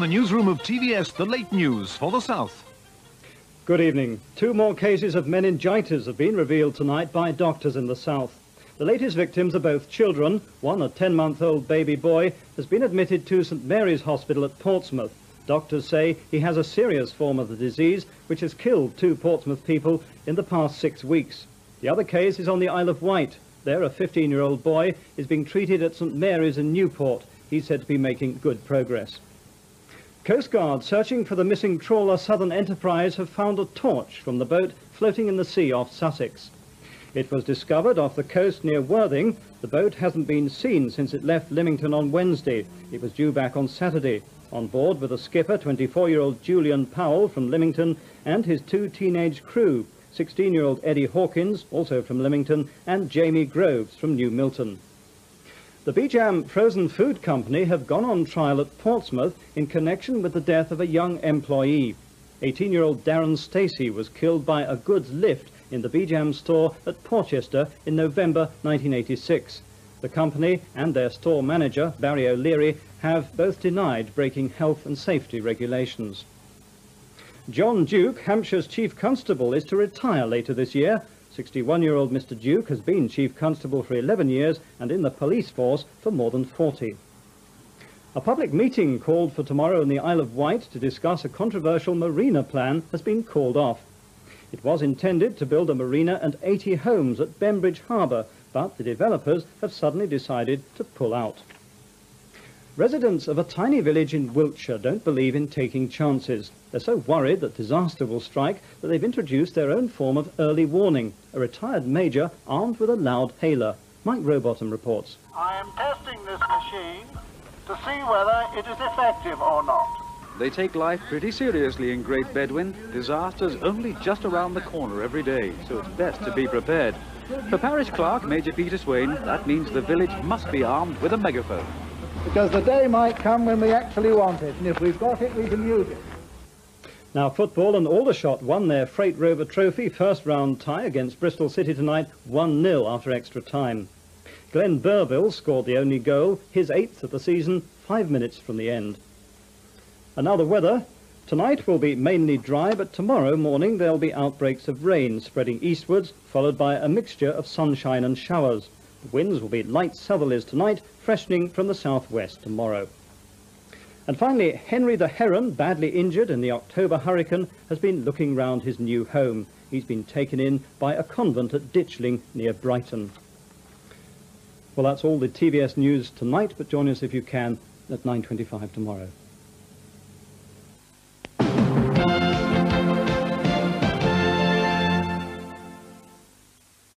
the newsroom of TVS, the late news for the South. Good evening. 2 more cases of meningitis have been revealed tonight by doctors in the South. The latest victims are both children. One, a 10-month-old baby boy, has been admitted to St Mary's Hospital at Portsmouth. Doctors say he has a serious form of the disease, which has killed 2 Portsmouth people in the past 6 weeks. The other case is on the Isle of Wight. There, a 15-year-old boy is being treated at St Mary's in Newport. He's said to be making good progress. Coast Guard searching for the missing trawler Southern Enterprise have found a torch from the boat floating in the sea off Sussex. It was discovered off the coast near Worthing. The boat hasn't been seen since it left Lymington on Wednesday. It was due back on Saturday. On board with a skipper, 24-year-old Julian Powell from Lymington, and his 2 teenage crew, 16-year-old Eddie Hawkins, also from Lymington, and Jamie Groves from New Milton. The Beecham Frozen Food Company have gone on trial at Portsmouth in connection with the death of a young employee. 18-year-old Darren Stacey was killed by a goods lift in the Beecham store at Porchester in November 1986. The company and their store manager, Barry O'Leary, have both denied breaking health and safety regulations. John Duke, Hampshire's Chief Constable, is to retire later this year. 61-year-old Mr Duke has been Chief Constable for 11 years and in the police force for more than 40. A public meeting called for tomorrow in the Isle of Wight to discuss a controversial marina plan has been called off. It was intended to build a marina and 80 homes at Bembridge Harbour, but the developers have suddenly decided to pull out. Residents of a tiny village in Wiltshire don't believe in taking chances. They're so worried that disaster will strike that they've introduced their own form of early warning, a retired major armed with a loud hailer. Mike Rowbottom reports. I am testing this machine to see whether it is effective or not. They take life pretty seriously in Great Bedwin. Disaster's only just around the corner every day, so it's best to be prepared. For Parish Clerk Major Peter Swain, that means the village must be armed with a megaphone. Because the day might come when we actually want it, and if we've got it, we can use it. Now, football, and Aldershot won their Freight Rover Trophy first round tie against Bristol City tonight, 1-0 after extra time. Glenn Burville scored the only goal, his 8th of the season, 5 minutes from the end. And now the weather. Tonight will be mainly dry, but tomorrow morning there'll be outbreaks of rain spreading eastwards, followed by a mixture of sunshine and showers. The winds will be light southerlies tonight, freshening from the southwest tomorrow. And finally, Henry the Heron, badly injured in the October hurricane, has been looking round his new home. He's been taken in by a convent at Ditchling near Brighton. Well, that's all the TVS news tonight, but join us if you can at 9:25 tomorrow.